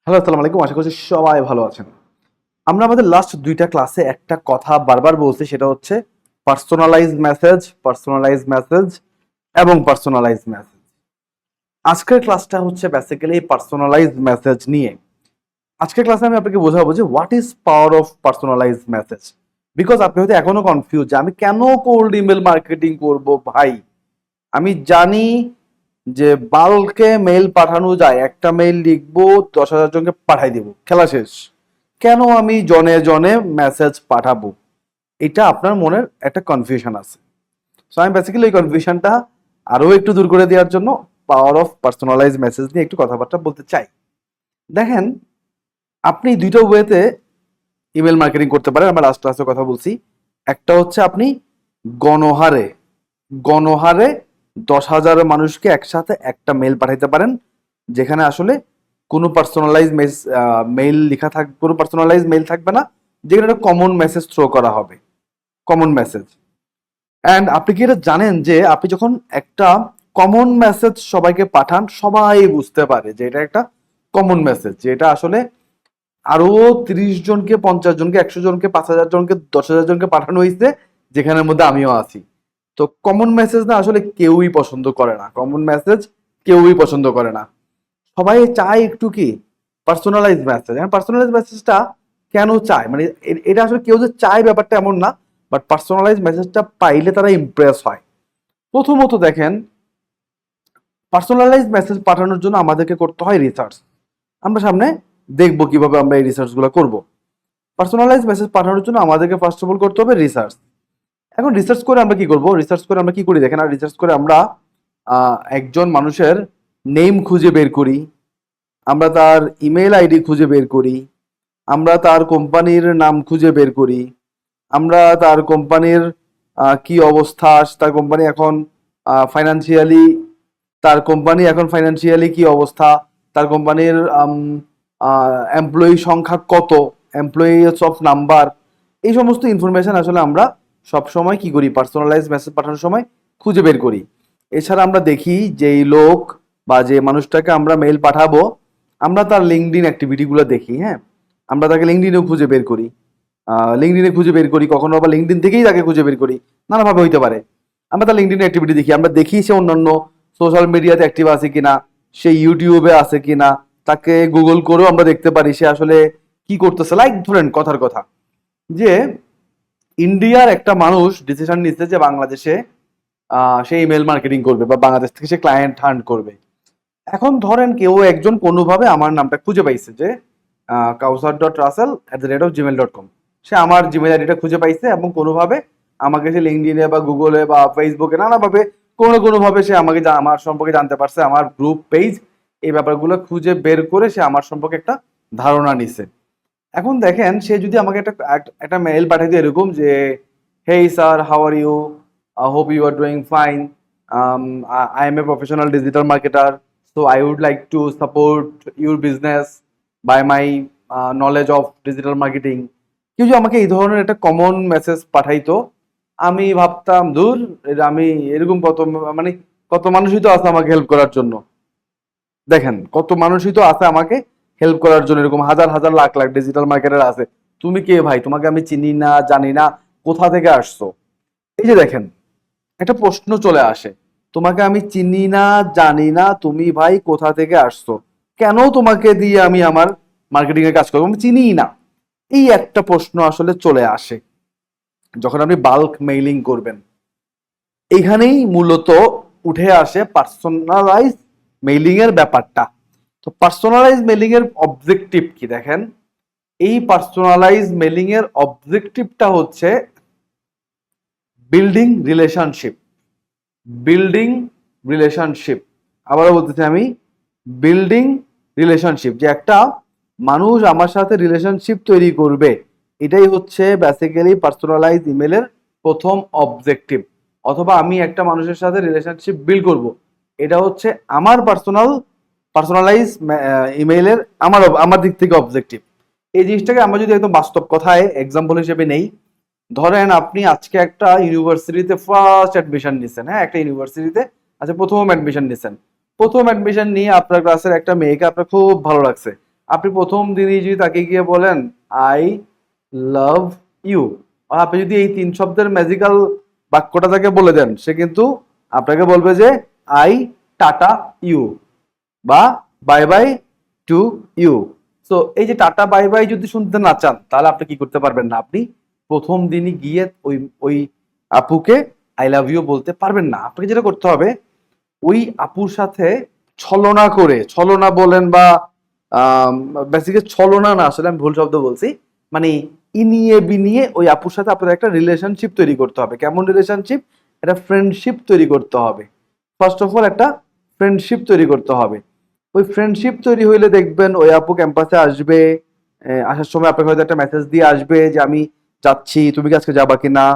Hello, আসসালামু আলাইকুম। আশা করছি সবাই ভালো আছেন। আমরা আমাদের লাস্ট ২ টা ক্লাসে একটা কথা বারবার বলছি, সেটা হচ্ছে পার্সোনালাইজ মেসেজ এবং পার্সোনালাইজ মেসেজ। আজকের ক্লাসটা হচ্ছে বেসিক্যালি পার্সোনালাইজ মেসেজ নিয়ে। আজকের ক্লাসে আমি আপনাকে বোঝাবো যে what is power of personalise message. Because আপনি হয়তো এখনো কনফিউজ যে আমি কেন কোল্ড ইমেল মার্কেটিং করব ভাই। আমি জানি যে বাল্কে মেইল পাঠানো যায়, একটা মেইল লিখবো ১০,০০০ জনকে পাঠাই দিব, খেলা শেষ। কেন আমি জনে জনে মেসেজ পাঠাবো? এটা আপনার মনের একটা কনফিউশন আছে। সো আমি বেসিক্যালি এই কনফিউশনটা আরো একটু দূর করে দেওয়ার জন্য পাওয়ার অফ পার্সোনালাইজ মেসেজ নিয়ে একটু কথাবার্তা বলতে চাই। দেখেন, আপনি দুইটা ওয়েতে ইমেল মার্কেটিং করতে পারেন। আমরা লাস্ট ক্লাসে কথা বলছি। একটা হচ্ছে আপনি গণহারে গণহারে ১০,০০০ মানুষকে একসাথে একটা মেল পাঠাইতে পারেন, যেখানে আসলে কোনো পার্সোনালাইজ মেইল লেখা থাকবে, কোনো পার্সোনালাইজ মেইল থাকবে না, যেখানে একটা কমন মেসেজ থ্রো করা হবে, কমন মেসেজ। অ্যান্ড আপনি কি এটা জানেন যে আপনি যখন একটা কমন মেসেজ সবাইকে পাঠান, সবাই বুঝতে পারে যে এটা একটা কমন মেসেজ, যে এটা আসলে আরো ৩০ জনকে, ৫০ জনকে, ১০০ জনকে, ৫,০০০ জনকে, ১০,০০০ জনকে পাঠানো হয়েছে, যেখানের মধ্যে আমিও আছি। তো কমন মেসেজ না আসলে কেউই পছন্দ করে না, কমন মেসেজ কেউই পছন্দ করে না। সবাই চায় একটু কি পার্সোনালাইজ মেসেজ। পার্সোনালাইজ মেসেজটা কেন চায়, মানে এটা আসলে কেউ যে চায় ব্যাপারটা এমন না, বাট পার্সোনালাইজ মেসেজটা পাইলে তারা ইমপ্রেস হয়। প্রথমত দেখেন, পার্সোনালাইজ মেসেজ পাঠানোর জন্য আমাদেরকে করতে হয় রিসার্চ। আমরা সামনে দেখবো কিভাবে আমরা এই রিসার্চগুলো করব। পার্সোনালাইজ মেসেজ পাঠানোর জন্য আমাদেরকে ফার্স্ট অফ অল করতে হবে রিসার্চ। এখন রিসার্চ করে আমরা কি করব? রিসার্চ করে আমরা কি করি দেখেন, আর রিসার্চ করে আমরা একজন মানুষের নেম খুঁজে বের করি, আমরা তার ইমেল আইডি খুঁজে বের করি, আমরা তার কোম্পানির নাম খুঁজে বের করি, আমরা তার কোম্পানির কি অবস্থা, তার কোম্পানি এখন ফাইন্যান্সিয়ালি, কি অবস্থা, তার কোম্পানির এমপ্লয়ি সংখ্যা কত, এমপ্লয়িজ অফ নাম্বার, এই সমস্ত ইনফরমেশন আসলে আমরা সব সময় কি করি, পার্সোনালাইজ মেসেজ পাঠানোর সময় খুঁজে বের করি। এছাড়া আমরা দেখি যে এই লোক বা যে মানুষটাকে আমরা মেইল পাঠাবো, আমরা তার লিঙ্কডইন অ্যাক্টিভিটিগুলো দেখি। হ্যাঁ, আমরা তাকে লিঙ্কডইনেও খুঁজে বের করি, কখনো আবার লিঙ্কডইন থেকেই তাকে খুঁজে বের করি, নানাভাবে হইতে পারে। আমরা তার লিঙ্কডইন অ্যাক্টিভিটি দেখি, আমরা দেখি সে অন্যান্য সোশ্যাল মিডিয়াতে অ্যাক্টিভ আছে কিনা, সে ইউটিউবে আছে কিনা, তাকে গুগল করেও আমরা দেখতে পারি সে আসলে কি করতেছে। লাইক ধরেন কথার কথা যে ইন্ডিয়ার একটা মানুষ ডিসিশন নিচ্ছে যে বাংলাদেশে সে ইমেল মার্কেটিং করবে বা বাংলাদেশ থেকে সে ক্লায়েন্ট হান্ট করবে। এখন ধরেন কেউ একজন কোনোভাবে আমার নামটা খুঁজে পাইছে যে kausar.russell@gmail.com, সে আমার জিমেল আইডিটা খুঁজে পাইছে এবং কোনোভাবে আমাকে সে লিঙ্কডইনে বা গুগলে বা ফেসবুকে নানাভাবে কোনোভাবে সে আমাকে আমার সম্পর্কে জানতে পারছে, আমার গ্রুপ পেজ, এই ব্যাপারগুলো খুঁজে বের করে সে আমার সম্পর্কে একটা ধারণা নিছে। এখন দেখেন, সে যদি আমাকে একটা একটা মেইল পাঠিয়ে দিয়ে এরকম যে, hey sir, how are you, hope you are doing fine, I am a professional digital marketer, so I would like to support your business by my knowledge of digital marketing. কেউ যদি আমাকে এই ধরনের একটা কমন মেসেজ পাঠাইতো, আমি ভাবতাম দূর, আমি এরকম মানে কত মানুষই তো আছে আমাকে হেল্প করার জন্য। দেখেন, কত মানুষই তো আছে আমাকে হেল্প করার জন্য, এরকম হাজার হাজার লাখ লাখ ডিজিটাল মার্কেটার আছে। তুমি কে ভাই? তোমাকে আমি চিনি না, জানি না, কোথা থেকে আসছো? এই যে দেখেন, একটা প্রশ্ন চলে আসে, তোমাকে আমি চিনি না, জানি না, তুমি ভাই কোথা থেকে আসছো? কেন তোমাকে দিয়ে আমি আমার মার্কেটিং এর কাজ করবো? আমি চিনিই না। এই একটা প্রশ্ন আসলে চলে আসে যখন আপনি বাল্ক মেইলিং করবেন। এইখানেই মূলত উঠে আসে পার্সোনালাইজ মেইলিং এর ব্যাপারটা। তো পার্সোনালাইজ মেইলিং এর অবজেক্টিভ কি দেখেন, এই পার্সোনালাইজ মেইলিং এর অবজেক্টিভটা হচ্ছে বিল্ডিং রিলেশনশিপ। বিল্ডিং রিলেশনশিপ, আবারও বলতেছি আমি, বিল্ডিং রিলেশনশিপ, যে একটা মানুষ আমার সাথে রিলেশনশিপ তৈরি করবে, এটাই হচ্ছে বেসিক্যালি পার্সোনালাইজ ইমেলের প্রথম অবজেক্টিভ। অথবা আমি একটা মানুষের সাথে রিলেশনশিপ বিল্ড করব, এটা হচ্ছে আমার পার্সোনালাইজ ইমেইলের আমার দিক থেকে অবজেক্টিভ। এই জিনিসটাকে আমরা যদি একদম বাস্তব কথায় এক্সাম্পল হিসেবে নেই, ধরেন আপনি আজকে একটা ইউনিভার্সিটিতে ফার্স্ট অ্যাডমিশন নিছেন। হ্যাঁ, একটা ইউনিভার্সিটিতে আচ্ছা প্রথম অ্যাডমিশন নিছেন। প্রথম অ্যাডমিশন নিয়ে আপনার ক্লাসের একটা মেয়েকে আপনার খুব ভালো লাগছে, আপনি প্রথম দিনই যদি তাকে গিয়ে বলেন আই লাভ ইউ, আপনি যদি এই 3 শব্দের ম্যাজিক্যাল বাক্যটা তাকে বলে দেন, সে কিন্তু আপনাকে বলবে যে আই টাটা ইউ বা bye bye to you. So এই যে টাটা বাই বাই যদি শুনতে না চান, তাহলে আপনি কি করতে পারবেন না, আপনি প্রথম দিনই গিয়ে ওই ওই আপুকে আই লাভ ইউ বলতে পারবেন না। আপনাকে যেটা করতে হবে, ওই আপুর সাথে ছলনা করে, ছলনা বলেন বা বেসিক্যালি ছলনা না, আসলে আমি ভুল শব্দ বলছি, মানে ইনিয়ে বিনিয়ে ওই আপুর সাথে আপনাদের একটা রিলেশনশিপ তৈরি করতে হবে। কেমন রিলেশনশিপ? একটা ফ্রেন্ডশিপ তৈরি করতে হবে। ফার্স্ট অফ অল একটা ফ্রেন্ডশিপ তৈরি করতে হবে। ওই ফ্রেন্ডশিপ তৈরি হইলে দেখবেন ওই আপু ক্যাম্পাসে আসবে, আসার সময় আপনাকে হয়তো একটা মেসেজ দিয়ে আসবে যে আমি যাচ্ছি, তুমি কি আজকে যাবা কিনা।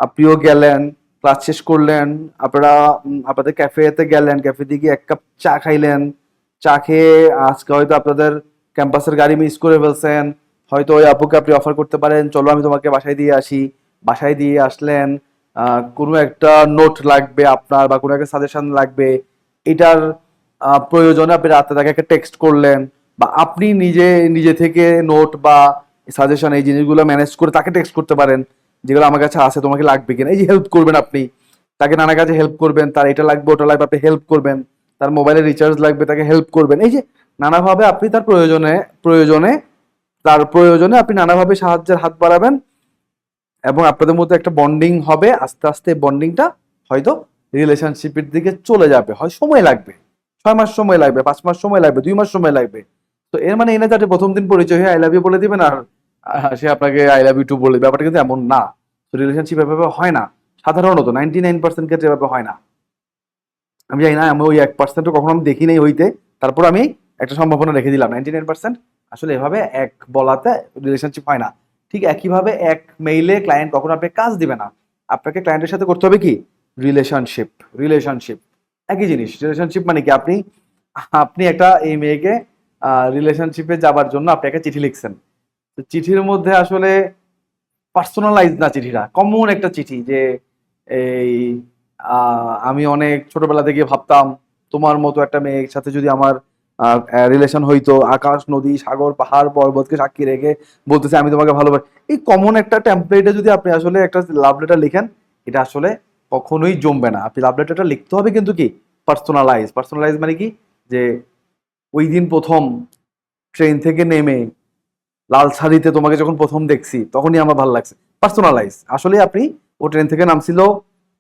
আপনিও গেলেন, ক্লাস শেষ করলেন, আপনারা আপনাদের ক্যাফেতে গেলেন, ক্যাফেতে গিয়ে 1 কাপ চা খাইলেন, চা খেয়ে আজকে হয়তো আপনাদের ক্যাম্পাসের গাড়ি মিস করে ফেলছেন, হয়তো ওই আপুকে আপনি অফার করতে পারেন চলো আমি তোমাকে বাসায় দিয়ে আসি। বাসায় দিয়ে আসলেন, কোনো একটা নোট লাগবে আপনার বা কোনো একটা সাজেশন লাগবে, এটার প্রয়োজনে আপনি রাতে তাকে একটা টেক্সট করলেন, বা আপনি নিজে নিজে থেকে নোট বা সাজেশন এই জিনিসগুলো ম্যানেজ করে তাকে টেক্সট করতে পারেন, যেগুলো আমার কাছে আছে তোমাকে লাগবে কিনা। এই যে হেল্প করবেন আপনি তাকে, নানা কাজে হেল্প করবেন, তার এটা লাগবে ওটা লাগবে আপনি হেল্প করবেন, তার মোবাইলে রিচার্জ লাগবে তাকে হেল্প করবেন। এই যে নানাভাবে আপনি তার প্রয়োজনে প্রয়োজনে তার প্রয়োজনে আপনি নানাভাবে সাহায্যের হাত বাড়াবেন, এবং আপনাদের মধ্যে একটা বন্ডিং হবে। আস্তে আস্তে বন্ডিংটা হয়তো রিলেশনশিপের দিকে চলে যাবে। হয় সময় লাগবে, 6 মাস সময় লাগবে, 5 মাস সময় লাগবে, 2 মাস সময় লাগবে। তো এর মানে এই না যে আপনি প্রথম দিন পরিচয় হয়ে আই লাভ ইউ বলে দিবেন আর সে আপনাকে আই লাভ ইউ টু বলে, ব্যাপারটা কিন্তু এমন না। তো রিলেশনশিপ এভাবে হয় না, সাধারণত 99% ক্ষেত্রে এভাবে হয় না। আমি জানি না, আমি ওই 1%ও কখনো আমি দেখি নাই হইতে, তারপর আমি একটা সম্ভাবনা রেখে দিলাম। 99% আসলে এভাবে এক বলাতে রিলেশনশিপ হয় না। ঠিক একইভাবে এক মেইলে ক্লায়েন্ট কখনো আপনাকে কাজ দিবে না। আপনাকে ক্লায়েন্টের সাথে করতে হবে কি রিলেশনশিপ। রিলেশনশিপ একই জিনিস। রিলেশনশিপ মানে কি, আপনি আপনি একটা এই মেয়েকে রিলেশনশিপে যাবার জন্য আপনি একটা চিঠি লিখছেন। তো চিঠির মধ্যে আসলে পার্সোনালাইজ না, চিঠিটা কমন একটা চিঠি যে এই আমি অনেক ছোটবেলা থেকে ভাবতাম তোমার মতো একটা মেয়ের সাথে যদি আমার রিলেশন হইতো, আকাশ নদী সাগর পাহাড় পর্বতকে সাক্ষী রেখে বলতেছে আমি তোমাকে ভালোবাসি। এই কমন একটা টেমপ্লেটে যদি আপনি আসলে একটা লাভ লেটার লিখেন, এটা আসলে কখনোই জমবে না। আপনি লাভ লেটারটা লিখতে হবে কিন্তু কি পার্সোনালাইজ। পার্সোনালাইজ মানে কি, যে ওই দিন প্রথম ট্রেন থেকে নেমে লাল শাড়িতে তোমাকে যখন প্রথম দেখছি তখনই আমার ভালো লাগছে। পার্সোনালাইজ আসলে আপনি, ও ট্রেন থেকে নামছিল,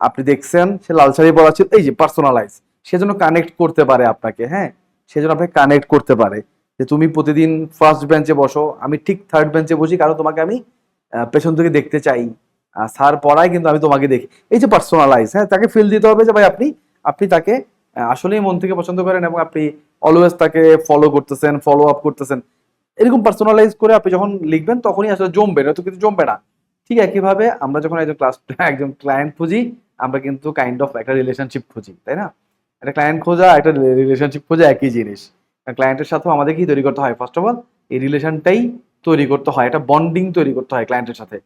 আপনি দেখছেন সে লাল শাড়ি পরা ছিল, এই যে পার্সোনালাইজ। সেজন্য কানেক্ট করতে পারে আপনাকে, হ্যাঁ, সেজন্য আপনাকে কানেক্ট করতে পারে যে তুমি প্রতিদিন ফার্স্ট বেঞ্চে বসো, আমি ঠিক থার্ড বেঞ্চে বসি, কারণ তোমাকে আমি পেছন থেকে দেখতে চাই, স্যার পড়ায় কিন্তু আমি তোমাকে দেখি। এই যে পার্সোনালাইজ, হ্যাঁ, তাকে ফিল দিতে হবে যে ভাই আপনি আপনি তাকে আসলেই মন থেকে পছন্দ করেন, এবং আপনি অলওয়েজ তাকে ফলো করতেছেন, ফলো আপ করতেছেন। এরকম পার্সোনালাইজ করে আপনি যখন লিখবেন তখনই আসলে জমবে, নয়তো কিন্তু জমবে না। ঠিক একইভাবে আমরা যখন একজন ক্লাস একজন ক্লায়েন্ট খুঁজি, আমরা কিন্তু কাইন্ড অফ একটা রিলেশনশিপ খুঁজি, তাই না? একটা ক্লায়েন্ট খোঁজা একটা রিলেশনশিপ খোঁজা একই জিনিস। ক্লায়েন্টের সাথেও আমাদের কি তৈরি করতে হয়, ফার্স্ট অফ অল এই রিলেশনটাই তৈরি করতে হয়, একটা বন্ডিং তৈরি করতে হয় ক্লায়েন্টের সাথে।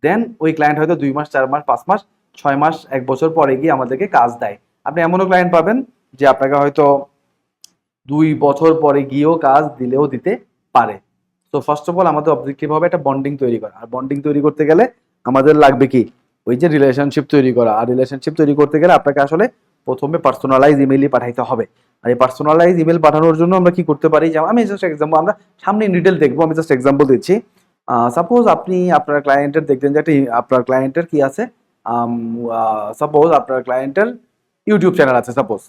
দেন ওই ক্লায়েন্ট হয়তো 2 মাস 4 মাস 5 মাস 6 মাস 1 বছর পরে গিয়ে আমাদেরকে কাজ দেয়। আপনি এমনও ক্লায়েন্ট পাবেন যে আপনাকে হয়তো 2 বছর পরে গিয়েও কাজ দিলেও দিতে পারে। তো ফার্স্ট অফ অল আমাদের অবজেক্টিভ হবে একটা বন্ডিং তৈরি করা। আর বন্ডিং তৈরি করতে গেলে আমাদের লাগবে কি, ওই যে রিলেশনশিপ তৈরি করা। আর রিলেশনশিপ তৈরি করতে গেলে আপনাকে আসলে প্রথমে পার্সোনালাইজ ইমেইলই পাঠাইতে হবে। আর এই পার্সোনালাইজ ইমেল পাঠানোর জন্য আমরা কি করতে পারি, যেমন আমি জাস্ট এক্সাম্পল, আমরা সামনে ডিটেল দেখবো, আমি জাস্ট এক্সাম্পল দিচ্ছি। সাপোজ আপনি আপনার ক্লায়েন্টের দেখলেন যে একটা আপনার ক্লায়েন্টের কি আছে, সাপোজ আপনার ক্লায়েন্টের ইউটিউব চ্যানেল আছে সাপোজ।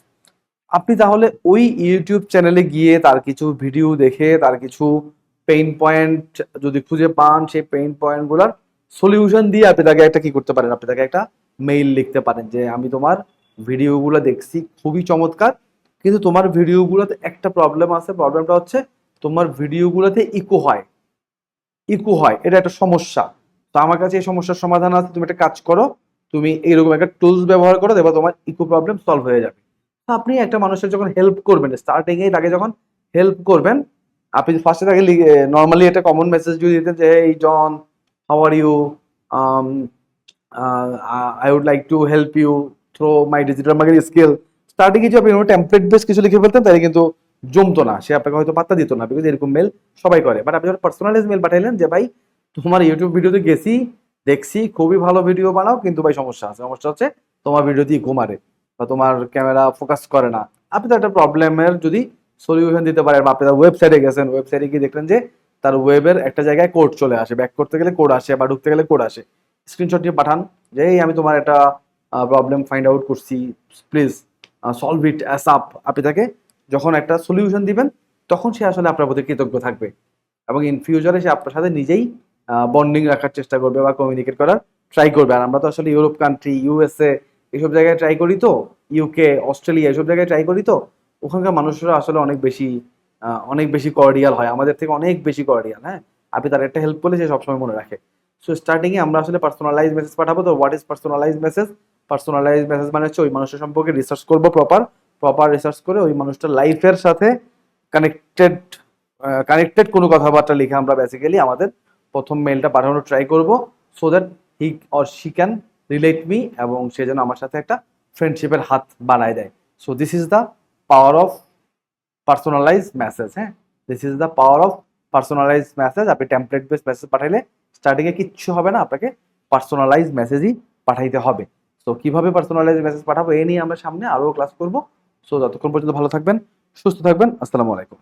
আপনি তাহলে ওই ইউটিউব চ্যানেলে গিয়ে তার কিছু ভিডিও দেখে তার কিছু পেইন পয়েন্ট যদি খুঁজে পান, সেই পেইন পয়েন্ট গুলার সলিউশন দিয়ে আপনি তাকে একটা কি করতে পারেন, আপনি তাকে একটা মেইল লিখতে পারেন যে আমি তোমার ভিডিওগুলো দেখছি খুবই চমৎকার, কিন্তু তোমার ভিডিওগুলোতে একটা প্রবলেম আছে, প্রবলেমটা হচ্ছে তোমার ভিডিওগুলোতে ইকো হয়। ইকো হয়, এটা একটা সমস্যা। তো আমার কাছে এই সমস্যার সমাধান আছে, তুমি একটা কাজ করো, তুমি এইরকম একটা টুলস ব্যবহার করো, দেখো তোমার ইকো প্রবলেম সলভ হয়ে যাবে। আপনি একটা মানুষের যখন হেল্প করবেন, স্টার্টিং এ তাকে যখন হেল্প করবেন, আপনি ফার্স্টে তাকে নর্মালি একটা কমন মেসেজ যদি দিতেন যে এই জন how are you, I would like to help you through my digital marketing skill. Starting এ যদি আপনি টেমপ্লেট বেস কিছু লিখে ফেলতেন তাহলে কিন্তু জমতো না, সে আপনাকে হয়তো পাত্তা দিত না, বিকজ এরকম মেল সবাই করে। বাট আপনি যখন পার্সোনালাইজ মেল পাঠাইলেন যে ভাই তোমার ইউটিউব ভিডিওতে গেছি, দেখছি খুবই ভালো ভিডিও বানাও, কিন্তু ভাই সমস্যা আছে, সমস্যা হচ্ছে তোমার ভিডিও দিয়ে ঘুমারে বা তোমার ক্যামেরা ফোকাস করে না, আপনি তো একটা প্রবলেমের যদি সলিউশন দিতে পারেন, বা আপনি তার ওয়েবসাইটে গেছেন, ওয়েবসাইটে গিয়ে দেখলেন যে তার ওয়েবের একটা জায়গায় কোড চলে আসে, ব্যাক করতে গেলে কোড আসে বা ঢুকতে গেলে কোড আসে, স্ক্রিনশট দিয়ে পাঠান যে এই আমি তোমার একটা প্রবলেম ফাইন্ড আউট করছি, please solve it ASAP. আপনি তাকে যখন একটা সলিউশন দিবেন তখন সে আসলে আপনার প্রতি কৃতজ্ঞ থাকবে, এবং ইন ফিউচারে সে আপনার সাথে নিজেই বন্ডিং রাখার চেষ্টা করবে বা কমিউনিকেট করার ট্রাই করবে। আর আমরা তো আসলে ইউরোপ কান্ট্রি, ইউএসএ এইসব জায়গায় ট্রাই করি, তো ইউকে, অস্ট্রেলিয়া এইসব জায়গায় ট্রাই করি, তো ওখানকার মানুষরা আসলে অনেক বেশি কর্ডিয়াল হয়, আমাদের থেকে অনেক বেশি কর্ডিয়াল। হ্যাঁ, আপনি তার একটা হেল্প করলে সে সবসময় মনে রাখে। সো স্টার্টিংয়ে আমরা আসলে পার্সোনালাইজ মেসেজ পাঠাবো। তো what is personalize message? Personalize message মানে হচ্ছে ওই মানুষের সম্পর্কে রিসার্চ করবো, প্রপার রিসার্চ করে ওই মানুষটার লাইফের সাথে কানেক্টেড কানেক্টেড কোনো কথাবার্তা লিখে আমরা বেসিক্যালি আমাদের প্রথম মেলটা পাঠানোর ট্রাই করব, so that he or she can relate me, এবং সে যেন আমার সাথে একটা ফ্রেন্ডশিপের হাত বানায় দেয়। So this is the power of personalise message. হ্যাঁ, this is the power of personalise message. আপনি টেমপ্লেট বেস মেসেজ পাঠাইলে স্টার্টিংয়ে কিচ্ছু হবে না, আপনাকে পার্সোনালাইজ মেসেজই পাঠাইতে হবে। সো কিভাবে পার্সোনালাইজ মেসেজ পাঠাবো, এ নিয়ে আমরা সামনে আরও ক্লাস করবো। সো ততক্ষণ পর্যন্ত ভালো থাকবেন, সুস্থ থাকবেন। আসসালামু আলাইকুম।